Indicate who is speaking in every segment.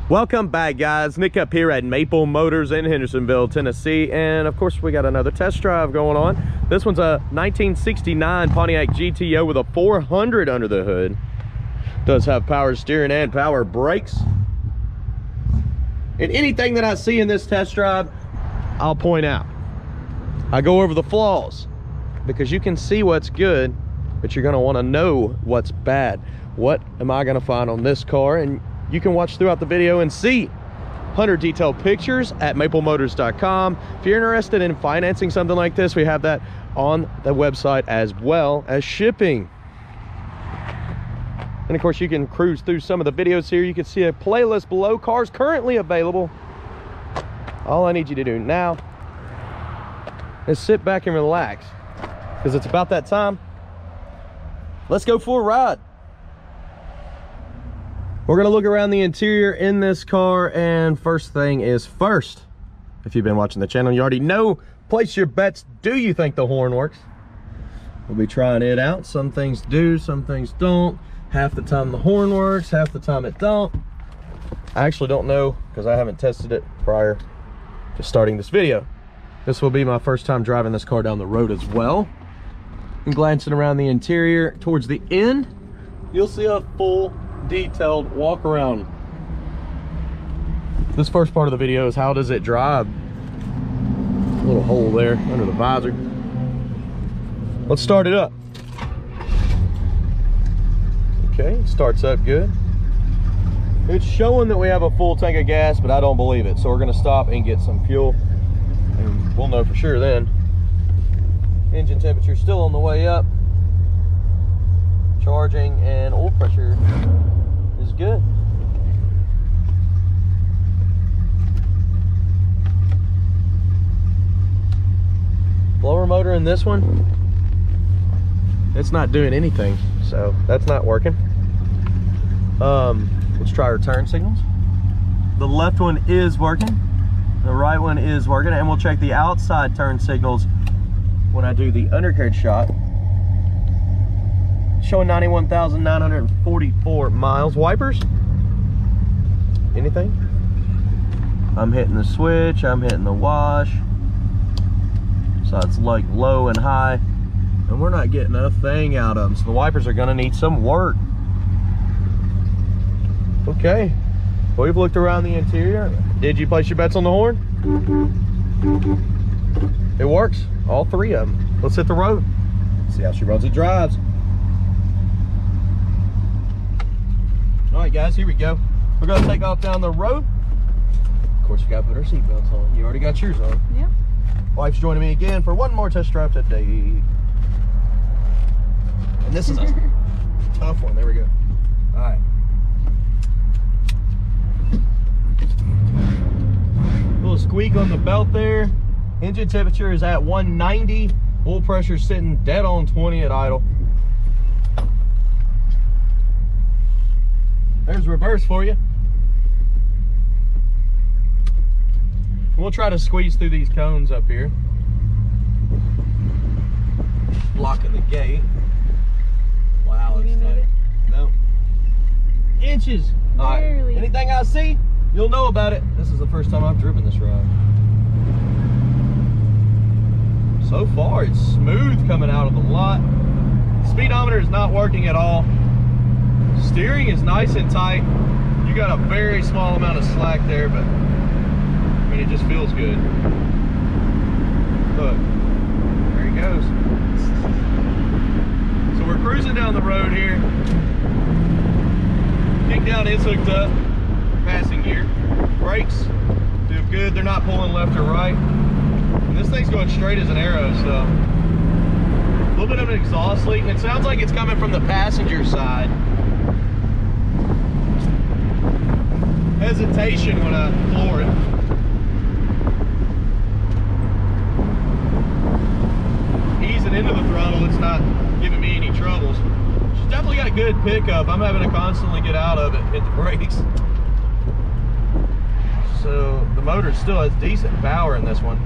Speaker 1: Welcome back, guys. Nick up here at Maple Motors in Hendersonville, Tennessee, and of course we got another test drive going on. This one's a 1969 Pontiac GTO with a 400 under the hood. Does have power steering and power brakes. And anything that I see in this test drive, I'll point out. I go over the flaws because you can see what's good, but you're going to want to know what's bad. What am I going to find on this car? And you can watch throughout the video and see 100 detailed pictures at maplemotors.com. If you're interested in financing something like this, we have that on the website as well as shipping. And of course, you can cruise through some of the videos here. You can see a playlist below, cars currently available. All I need you to do now is sit back and relax, because it's about that time. Let's go for a ride. We're gonna look around the interior in this car, and first thing is first. If you've been watching the channel, you already know, place your bets. Do you think the horn works? We'll be trying it out. Some things do, some things don't. Half the time the horn works, half the time it don't. I actually don't know, because I haven't tested it prior to starting this video. This will be my first time driving this car down the road as well. And glancing around the interior, towards the end, you'll see a full detailed walk around. This first part of the video is how does it drive. A little hole there under the visor. Let's start it up. Okay, starts up good. It's showing that we have a full tank of gas, but I don't believe it, so we're going to stop and get some fuel, and we'll know for sure then. Engine temperature still on the way up. Charging and oil pressure is good. Blower motor in this one, it's not doing anything, so that's not working. Let's try our turn signals. The left one is working, the right one is working, and we'll check the outside turn signals when I do the undercarriage shot. Showing 91,944 miles. Wipers? Anything? I'm hitting the switch, I'm hitting the wash. So it's like low and high, and we're not getting a thing out of them. So the wipers are gonna need some work. Okay, we've looked around the interior. Did you place your bets on the horn? It works, all three of them. Let's hit the road, see how she runs and drives. All right, guys, here we go. We're gonna take off down the road. Of course, we gotta put our seatbelts on. You already got yours on. Yep. Wife's joining me again for one more test drive today. And this is a tough one. There we go. All right. Little squeak on the belt there. Engine temperature is at 190. Oil pressure sitting dead on 20 at idle. There's reverse for you. We'll try to squeeze through these cones up here. Blocking the gate. Wow, it's tight. No. Inches. All right. Anything I see, you'll know about it. This is the first time I've driven this ride. So far, it's smooth coming out of the lot. Speedometer is not working at all. Steering is nice and tight. You got a very small amount of slack there, but I mean, it just feels good. Look, there he goes. So we're cruising down the road here. Kick down is hooked up. Passing gear. Brakes do good. They're not pulling left or right. And this thing's going straight as an arrow, so a little bit of an exhaust leak, and it sounds like it's coming from the passenger side. Hesitation when I floor it. Easing into the throttle, it's not giving me any troubles. She's definitely got a good pickup. I'm having to constantly get out of it, hit the brakes. So the motor still has decent power in this one.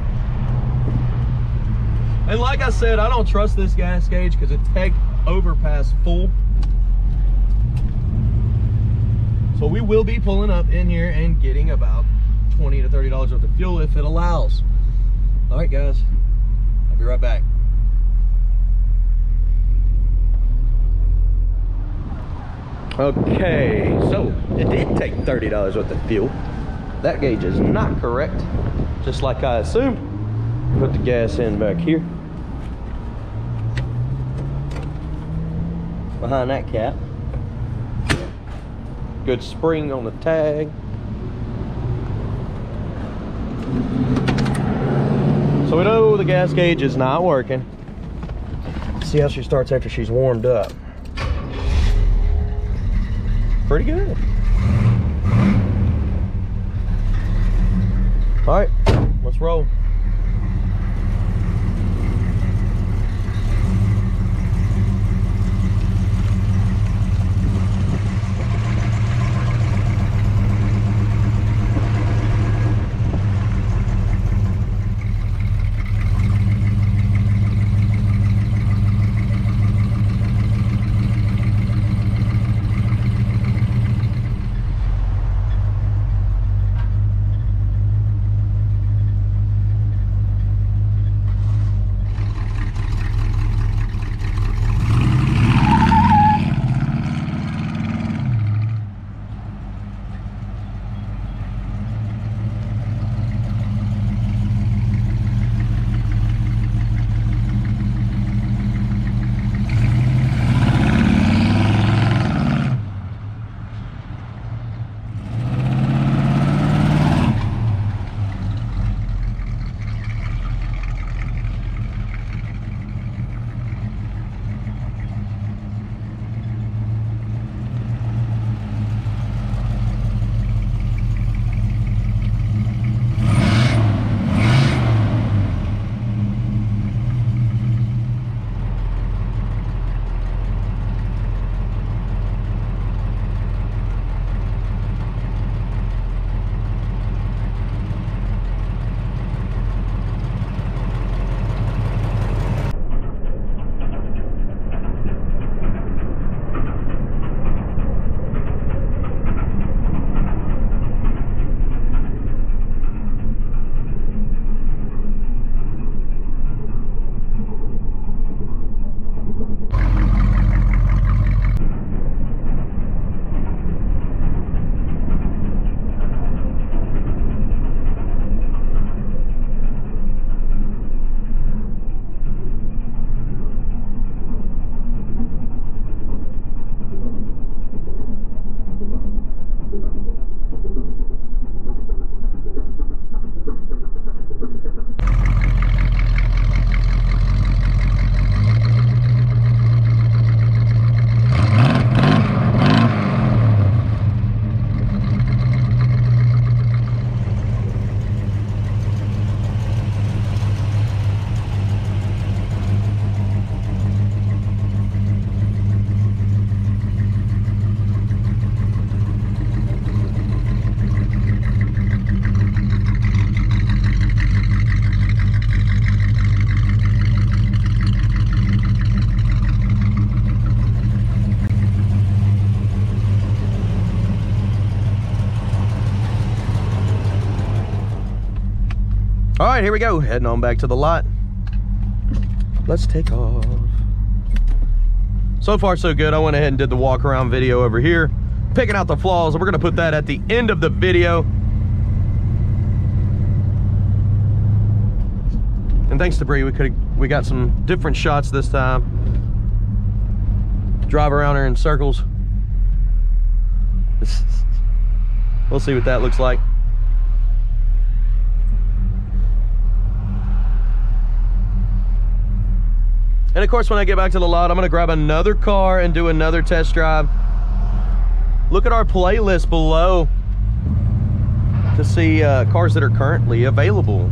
Speaker 1: And like I said, I don't trust this gas gauge because it's pegged over past full. So we will be pulling up in here and getting about $20 to $30 worth of fuel if it allows. All right, guys, I'll be right back. Okay, so it did take $30 worth of fuel. That gauge is not correct, just like I assumed. Put the gas in back here. Behind that cap. Good spring on the tag. So we know the gas gauge is not working. See how she starts after she's warmed up. Pretty good. All right, let's roll. All right, here we go. Heading on back to the lot. Let's take off. So far, so good. I went ahead and did the walk around video over here, picking out the flaws. We're gonna put that at the end of the video. And thanks to Bree, we got some different shots this time. Drive around her in circles. We'll see what that looks like. And of course, when I get back to the lot, I'm gonna grab another car and do another test drive. Look at our playlist below to see cars that are currently available.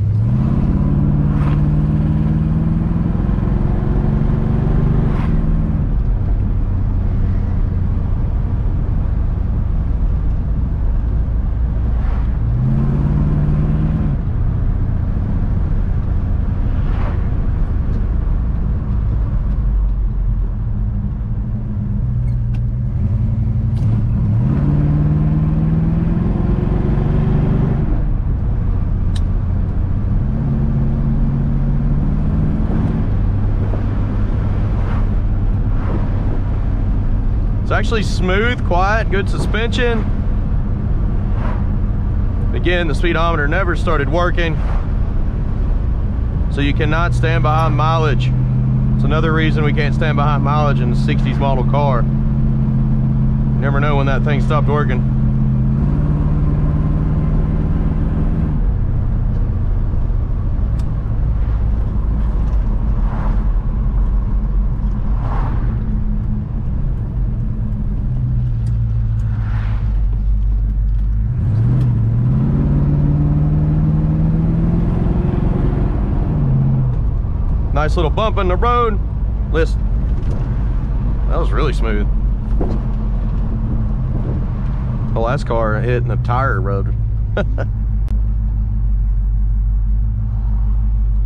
Speaker 1: actually smooth, quiet, good suspension. Again, the speedometer never started working, so you cannot stand behind mileage. It's another reason we can't stand behind mileage in a 60s model car. You never know when that thing stopped working. Nice little bump in the road. Listen, that was really smooth. The last car hit and the tire rubbed.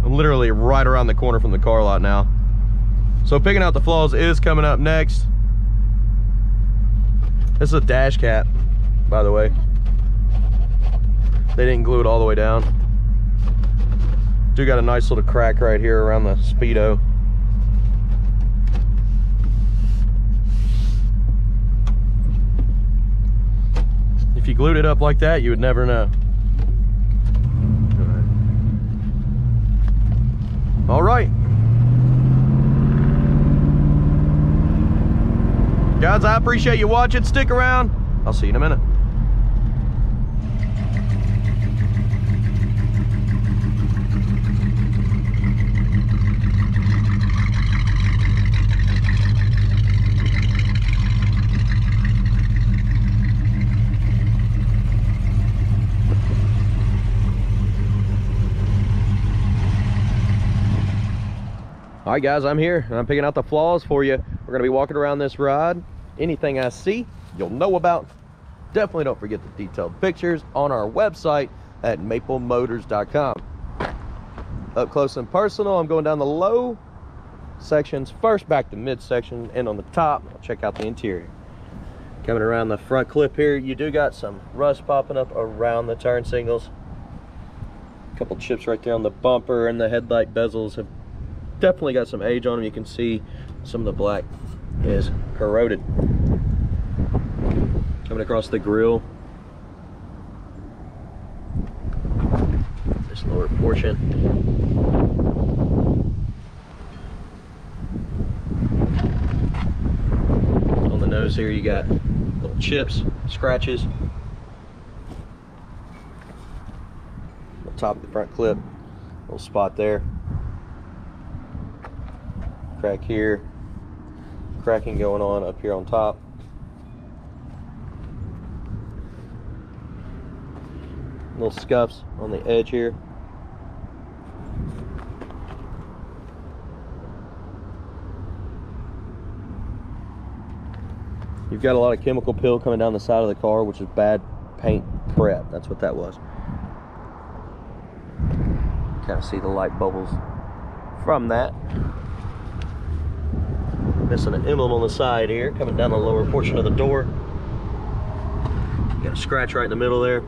Speaker 1: I'm literally right around the corner from the car lot now. So picking out the flaws is coming up next. This is a dash cap, by the way. They didn't glue it all the way down. Do got a nice little crack right here around the speedo. If you glued it up like that, you would never know. All right. Guys, I appreciate you watching. Stick around. I'll see you in a minute. All right, guys, I'm here and I'm picking out the flaws for you. We're gonna be walking around this ride. Anything I see, you'll know about. Definitely don't forget the detailed pictures on our website at maplemotors.com. Up close and personal, I'm going down the low sections first, back to mid section, and on the top, I'll check out the interior. Coming around the front clip here, you do got some rust popping up around the turn signals. A couple chips right there on the bumper, and the headlight bezels have definitely got some age on them. You can see some of the black is corroded. Coming across the grill, this lower portion. On the nose here, you got little chips, scratches. On the top of the front clip, little spot there. Crack here, cracking going on up here on top. Little scuffs on the edge here. You've got a lot of chemical peel coming down the side of the car, which is bad paint prep. That's what that was. Kind of see the light bubbles from that. Missing an emblem on the side here, coming down the lower portion of the door. You got a scratch right in the middle there.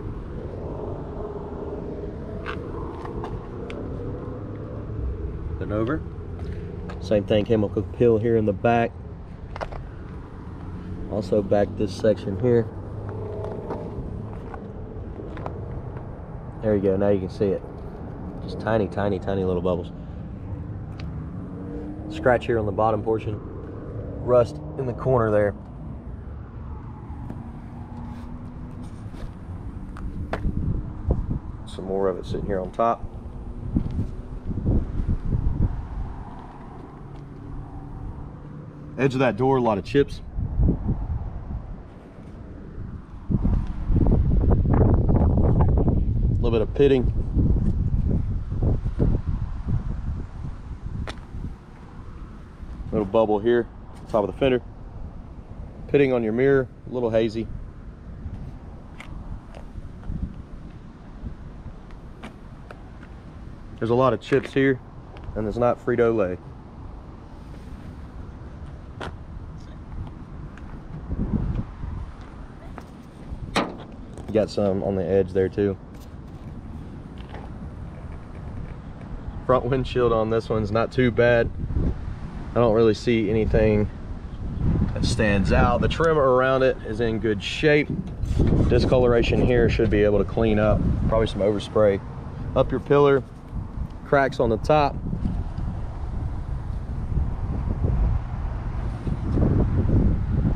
Speaker 1: Then over. Same thing, chemical peel here in the back. Also back this section here. There you go, now you can see it. Just tiny, tiny, tiny little bubbles. Scratch here on the bottom portion. Rust in the corner there. Some more of it sitting here on top. Edge of that door, a lot of chips. A little bit of pitting. Little bubble here, top of the fender. Pitting on your mirror, a little hazy. There's a lot of chips here, and it's not Frito-Lay. You got some on the edge there too. Front windshield on this one's not too bad. I don't really see anything that stands out. The trim around it is in good shape. Discoloration here should be able to clean up. Probably some overspray up your pillar. Cracks on the top.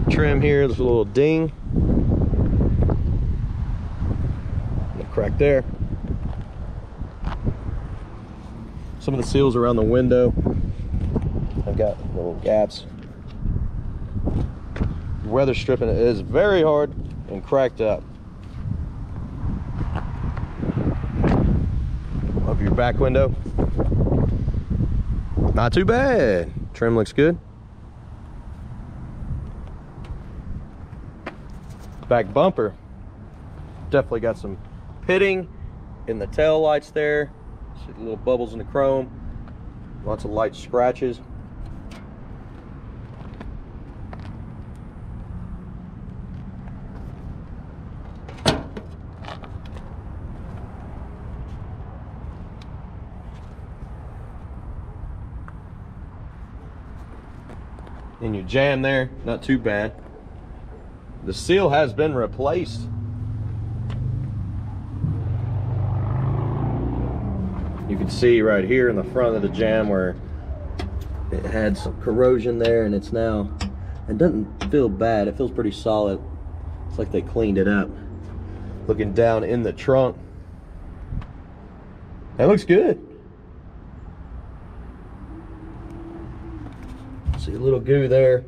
Speaker 1: Trim here, there's a little ding. A crack there. Some of the seals around the window, I've got little gaps. Weather stripping is very hard and cracked up. Up your back window, not too bad. Trim looks good. Back bumper, definitely got some pitting in the tail lights there. See the little bubbles in the chrome, lots of light scratches. And your jam there, not too bad. The seal has been replaced. You can see right here in the front of the jam where it had some corrosion there, and it's now, it doesn't feel bad, it feels pretty solid. It's like they cleaned it up. Looking down in the trunk, that looks good. See a little goo there.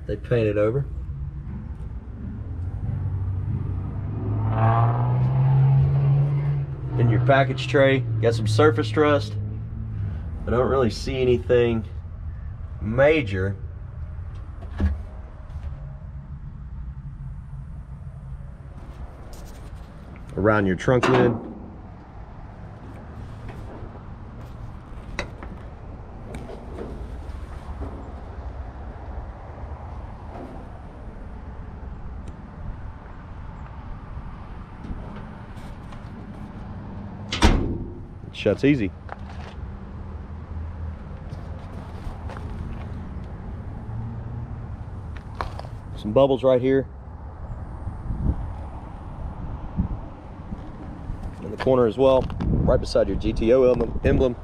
Speaker 1: They painted over. In your package tray, got some surface rust. I don't really see anything major. Around your trunk lid. Shuts easy. Some bubbles right here in the corner as well, right beside your GTO emblem.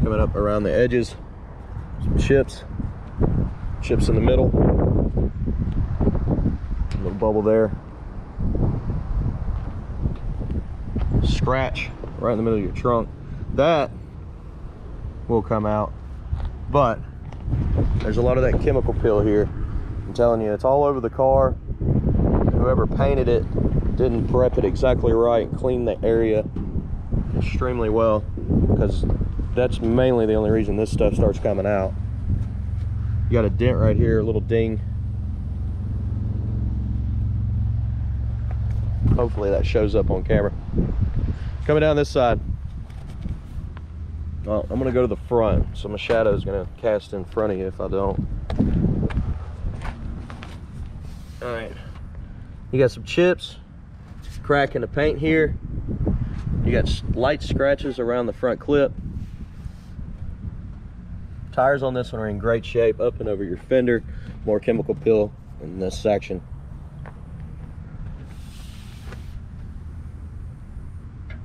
Speaker 1: Coming up around the edges, some chips in the middle, a little bubble there, scratch right in the middle of your trunk. That will come out, but there's a lot of that chemical peel here. I'm telling you, it's all over the car. Whoever painted it didn't prep it exactly right, clean the area extremely well, because that's mainly the only reason this stuff starts coming out. You got a dent right here, a little ding. Hopefully that shows up on camera. Coming down this side, well, I'm gonna go to the front, so my shadow is gonna cast in front of you if I don't. All right, you got some chips, crack in the paint here. You got light scratches around the front clip. Tires on this one are in great shape, up and over your fender. More chemical peel in this section.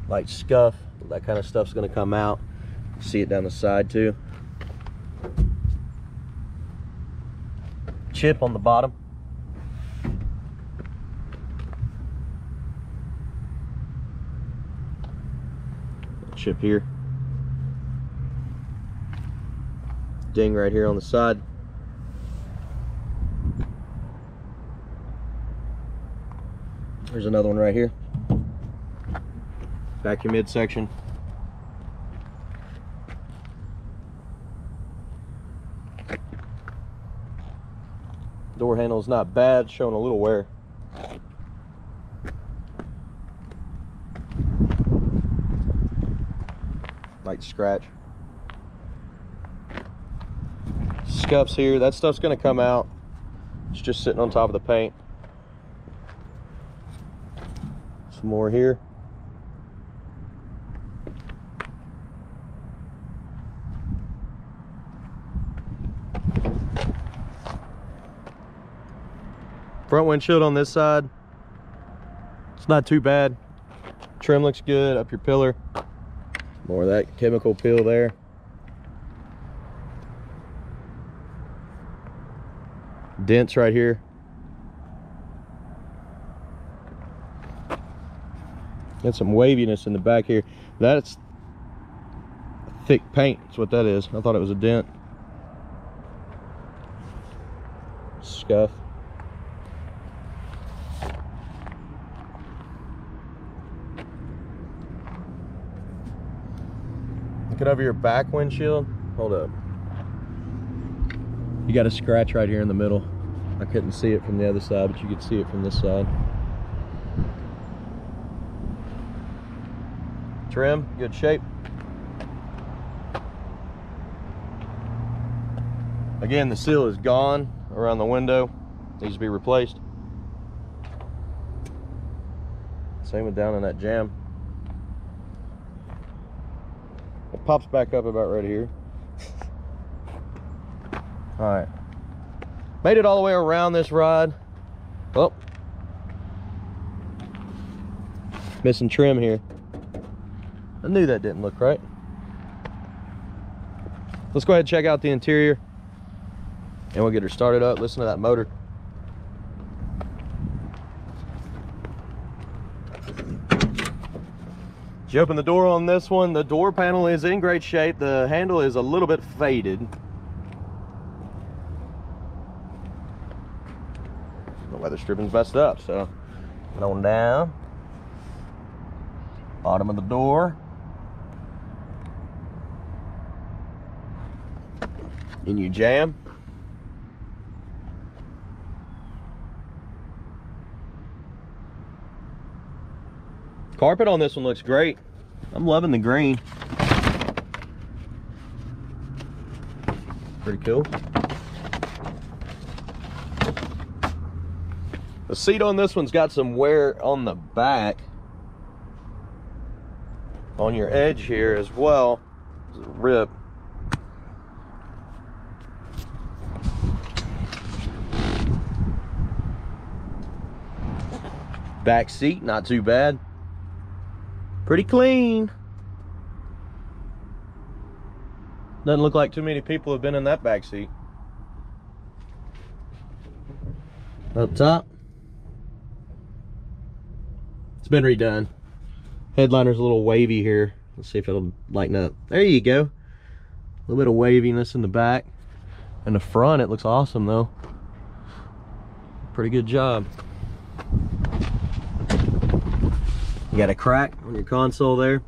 Speaker 1: Light scuff, that kind of stuff's going to come out. See it down the side too. Chip on the bottom. Chip here. Ding right here on the side. There's another one right here. Vacuum midsection. Door handle is not bad, showing a little wear. Light scratch. Scuffs here, that stuff's gonna come out. It's just sitting on top of the paint. Some more here. Front windshield on this side, it's not too bad. Trim looks good up your pillar. More of that chemical peel there. Dents right here. Got some waviness in the back here. That's thick paint. That's what that is. I thought it was a dent. Scuff. Looking over your back windshield. Hold up. You got a scratch right here in the middle. I couldn't see it from the other side, but you could see it from this side. Trim, good shape. Again, the seal is gone around the window. Needs to be replaced. Same with down in that jamb. It pops back up about right here. All right, made it all the way around this ride. Oh, missing trim here. I knew that didn't look right. Let's go ahead and check out the interior and we'll get her started up. Listen to that motor. As you open the door on this one, the door panel is in great shape. The handle is a little bit faded. The weather stripping's messed up, so get on down. Bottom of the door. In you jam. Carpet on this one looks great. I'm loving the green. Pretty cool. The seat on this one's got some wear on the back. On your edge here as well. There's a rip. Back seat, not too bad. Pretty clean. Doesn't look like too many people have been in that back seat. Up top, it's been redone. Headliner's a little wavy here. Let's see if it'll lighten up. There you go. A little bit of waviness in the back. In the front, it looks awesome though. Pretty good job. You got a crack on your console there.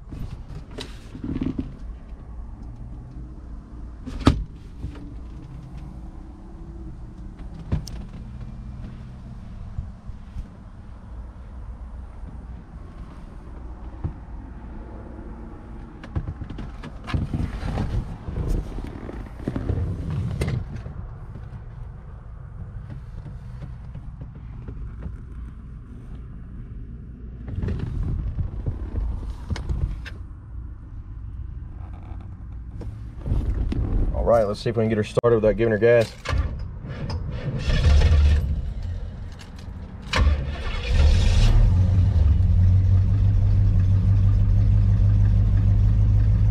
Speaker 1: All right, let's see if we can get her started without giving her gas.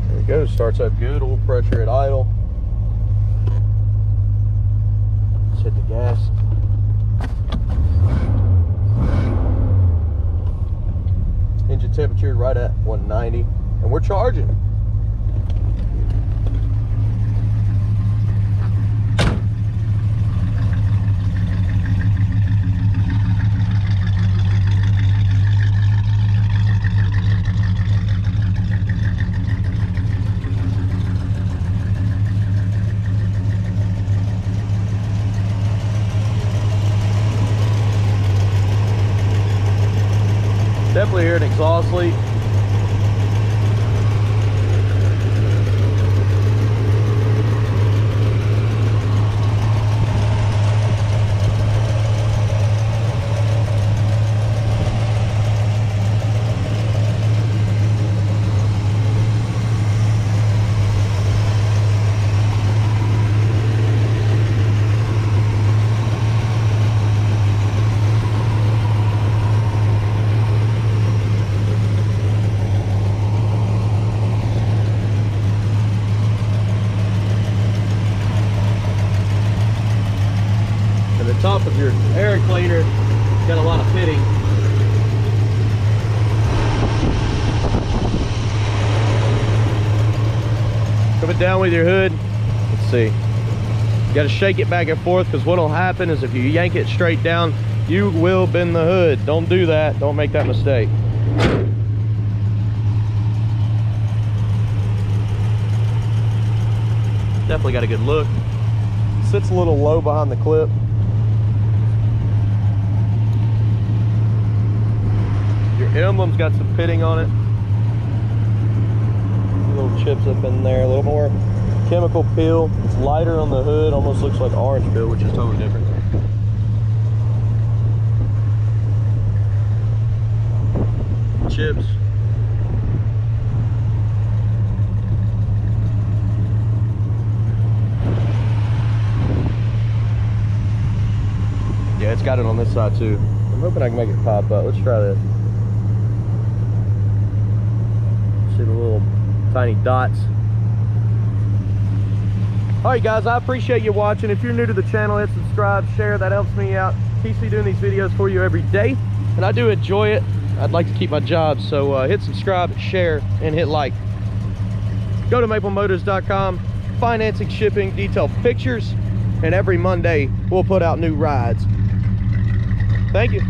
Speaker 1: There we go, starts up good, oil pressure at idle. Let's hit the gas. Engine temperature right at 190, and we're charging. Definitely hear an exhaust leak. cleaner. Got a lot of pitting. Coming down with your hood. Let's see. You got to shake it back and forth, because what'll happen is if you yank it straight down, you will bend the hood. Don't do that. Don't make that mistake. Definitely got a good look. Sits a little low behind the clip. Your emblem's got some pitting on it. Little chips up in there. A little more chemical peel. It's lighter on the hood. Almost looks like orange peel, which is totally different. Chips. Yeah, it's got it on this side too. I'm hoping I can make it pop up. Let's try this. See the little tiny dots. All right, guys, I appreciate you watching. If you're new to the channel, hit subscribe, share. That helps me out. Keeps me doing these videos for you every day, and I do enjoy it. I'd like to keep my job, so hit subscribe, share, and hit like. Go to maplemotors.com. Financing, shipping, detailed pictures, and every Monday we'll put out new rides. Thank you.